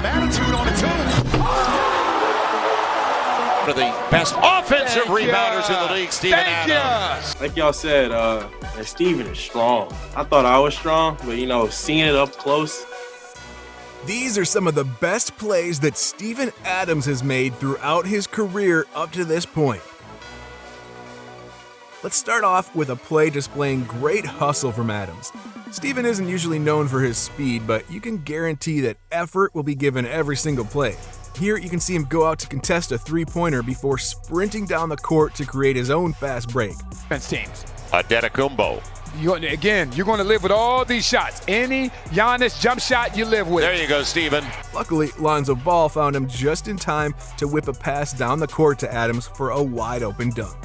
some attitude on it, too. One of the best offensive rebounders in the league, Steven Adams. Like y'all said, Steven is strong. I thought I was strong, but, seeing it up close. These are some of the best plays that Steven Adams has made throughout his career up to this point. Let's start off with a play displaying great hustle from Adams. Steven isn't usually known for his speed, but you can guarantee that effort will be given every single play. Here you can see him go out to contest a three-pointer before sprinting down the court to create his own fast break. Defense teams. Adetokounmpo. You're going to live with all these shots. Any Giannis jump shot, you live with. There you go, Steven. Luckily, Lonzo Ball found him just in time to whip a pass down the court to Adams for a wide-open dunk.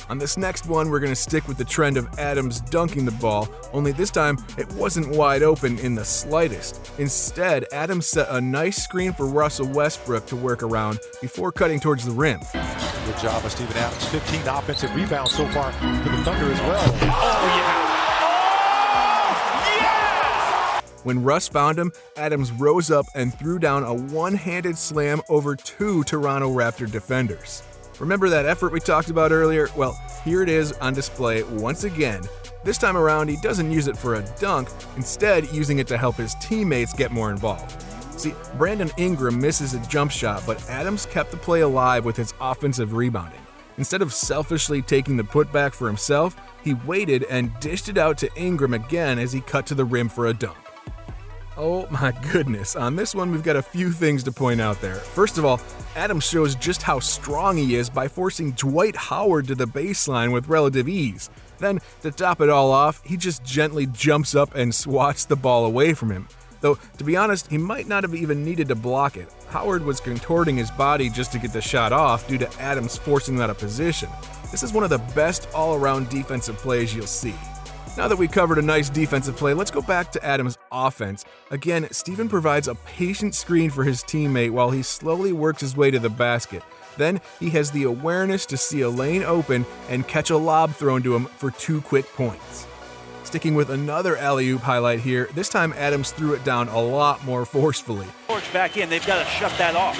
On this next one, we're going to stick with the trend of Adams dunking the ball, only this time it wasn't wide open in the slightest. Instead, Adams set a nice screen for Russell Westbrook to work around before cutting towards the rim. Good job of Steven Adams. 15 offensive rebounds so far for the Thunder as well. When Russ found him, Adams rose up and threw down a one-handed slam over two Toronto Raptor defenders. Remember that effort we talked about earlier? Well, here it is on display once again. This time around, he doesn't use it for a dunk, instead using it to help his teammates get more involved. See, Brandon Ingram misses a jump shot, but Adams kept the play alive with his offensive rebounding. Instead of selfishly taking the putback for himself, he waited and dished it out to Ingram again as he cut to the rim for a dunk. Oh my goodness, on this one we've got a few things to point out there. First of all, Adams shows just how strong he is by forcing Dwight Howard to the baseline with relative ease. Then, to top it all off, he just gently jumps up and swats the ball away from him. Though, to be honest, he might not have even needed to block it. Howard was contorting his body just to get the shot off due to Adams forcing him out of position. This is one of the best all-around defensive plays you'll see. Now that we covered a nice defensive play, let's go back to Adams' offense. Again, Steven provides a patient screen for his teammate while he slowly works his way to the basket. Then he has the awareness to see a lane open and catch a lob thrown to him for 2 quick points. Sticking with another alley-oop highlight here, this time Adams threw it down a lot more forcefully. George back in, they've got to shut that off.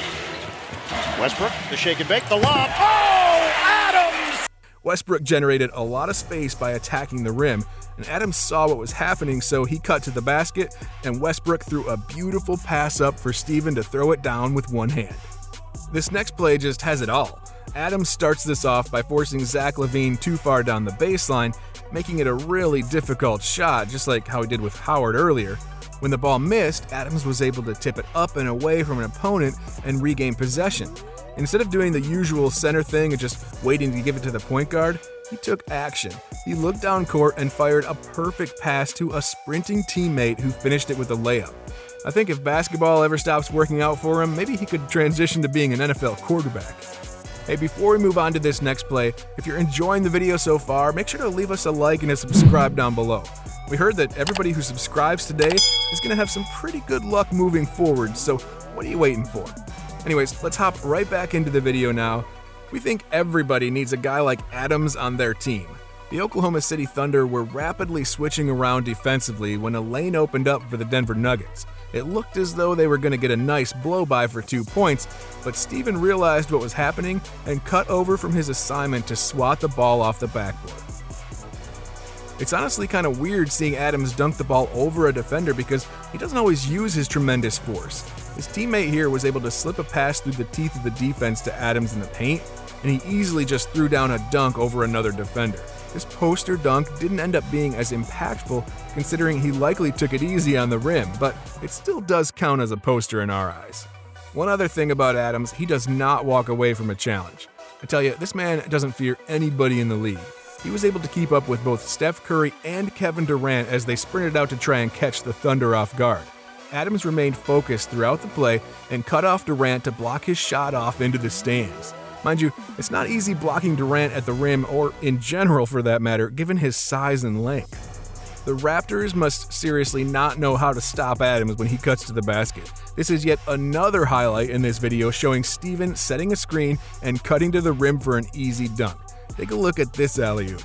Westbrook, the shake and bake, the lob. Oh, Adams! Westbrook generated a lot of space by attacking the rim, and Adams saw what was happening, so he cut to the basket, and Westbrook threw a beautiful pass up for Steven to throw it down with one hand. This next play just has it all. Adams starts this off by forcing Zach LaVine too far down the baseline, making it a really difficult shot, just like how he did with Howard earlier. When the ball missed, Adams was able to tip it up and away from an opponent and regain possession. Instead of doing the usual center thing and just waiting to give it to the point guard, he took action. He looked down court and fired a perfect pass to a sprinting teammate who finished it with a layup. I think if basketball ever stops working out for him, maybe he could transition to being an NFL quarterback. Hey, before we move on to this next play, if you're enjoying the video so far, make sure to leave us a like and a subscribe down below. We heard that everybody who subscribes today is going to have some pretty good luck moving forward, so what are you waiting for? Anyways, let's hop right back into the video now. We think everybody needs a guy like Adams on their team. The Oklahoma City Thunder were rapidly switching around defensively when a lane opened up for the Denver Nuggets. It looked as though they were going to get a nice blow-by for 2 points, but Steven realized what was happening and cut over from his assignment to swat the ball off the backboard. It's honestly kind of weird seeing Adams dunk the ball over a defender because he doesn't always use his tremendous force. His teammate here was able to slip a pass through the teeth of the defense to Adams in the paint, and he easily just threw down a dunk over another defender. This poster dunk didn't end up being as impactful considering he likely took it easy on the rim, but it still does count as a poster in our eyes. One other thing about Adams, he does not walk away from a challenge. I tell you, this man doesn't fear anybody in the league. He was able to keep up with both Steph Curry and Kevin Durant as they sprinted out to try and catch the Thunder off guard. Adams remained focused throughout the play and cut off Durant to block his shot off into the stands. Mind you, it's not easy blocking Durant at the rim, or in general for that matter, given his size and length. The Raptors must seriously not know how to stop Adams when he cuts to the basket. This is yet another highlight in this video showing Steven setting a screen and cutting to the rim for an easy dunk. Take a look at this alley-oop.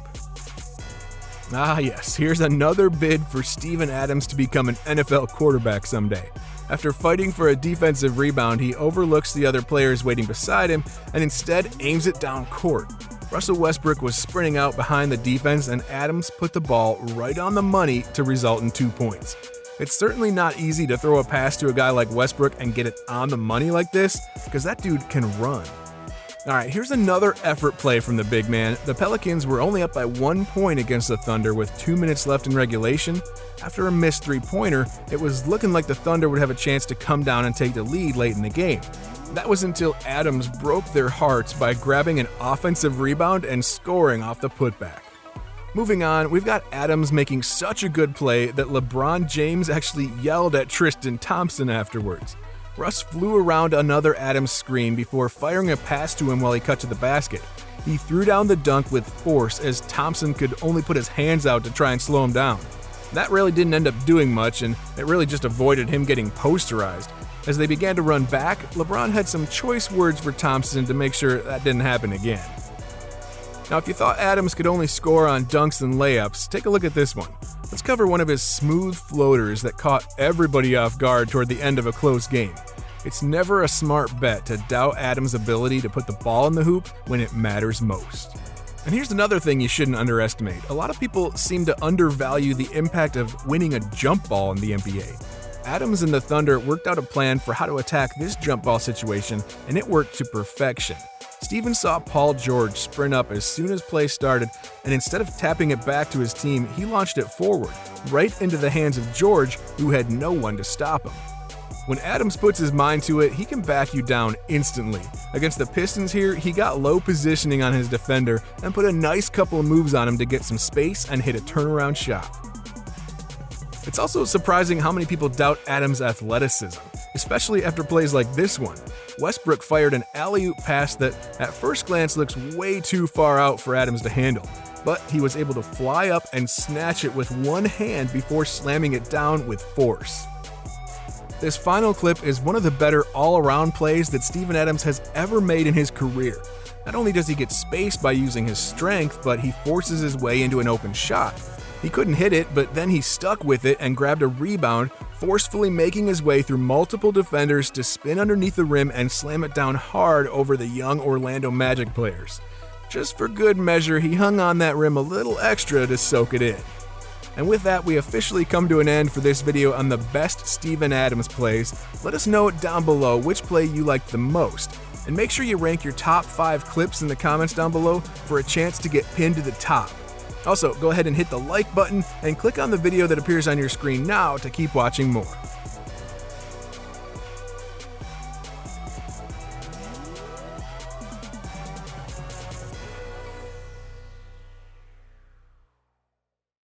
Ah yes, here's another bid for Steven Adams to become an NFL quarterback someday. After fighting for a defensive rebound, he overlooks the other players waiting beside him and instead aims it down court. Russell Westbrook was sprinting out behind the defense, and Adams put the ball right on the money to result in 2 points. It's certainly not easy to throw a pass to a guy like Westbrook and get it on the money like this, because that dude can run. Alright, here's another effort play from the big man. The Pelicans were only up by 1 point against the Thunder with 2 minutes left in regulation. After a missed three-pointer, it was looking like the Thunder would have a chance to come down and take the lead late in the game. That was until Adams broke their hearts by grabbing an offensive rebound and scoring off the putback. Moving on, we've got Adams making such a good play that LeBron James actually yelled at Tristan Thompson afterwards. Russ flew around another Adams screen before firing a pass to him while he cut to the basket. He threw down the dunk with force as Thompson could only put his hands out to try and slow him down. That really didn't end up doing much, and it really just avoided him getting posterized. As they began to run back, LeBron had some choice words for Thompson to make sure that didn't happen again. Now, if you thought Adams could only score on dunks and layups, take a look at this one. Let's cover one of his smooth floaters that caught everybody off guard toward the end of a close game. It's never a smart bet to doubt Adams' ability to put the ball in the hoop when it matters most. And here's another thing you shouldn't underestimate. A lot of people seem to undervalue the impact of winning a jump ball in the NBA. Adams and the Thunder worked out a plan for how to attack this jump ball situation, and it worked to perfection. Stevens saw Paul George sprint up as soon as play started, and instead of tapping it back to his team, he launched it forward, right into the hands of George, who had no one to stop him. When Adams puts his mind to it, he can back you down instantly. Against the Pistons here, he got low positioning on his defender and put a nice couple of moves on him to get some space and hit a turnaround shot. It's also surprising how many people doubt Adams' athleticism, especially after plays like this one. Westbrook fired an alley-oop pass that at first glance looks way too far out for Adams to handle, but he was able to fly up and snatch it with one hand before slamming it down with force. This final clip is one of the better all-around plays that Steven Adams has ever made in his career. Not only does he get space by using his strength, but he forces his way into an open shot. He couldn't hit it, but then he stuck with it and grabbed a rebound, forcefully making his way through multiple defenders to spin underneath the rim and slam it down hard over the young Orlando Magic players. Just for good measure, he hung on that rim a little extra to soak it in. And with that, we officially come to an end for this video on the best Steven Adams plays. Let us know down below which play you liked the most. And make sure you rank your top 5 clips in the comments down below for a chance to get pinned to the top. Also, go ahead and hit the like button and click on the video that appears on your screen now to keep watching more.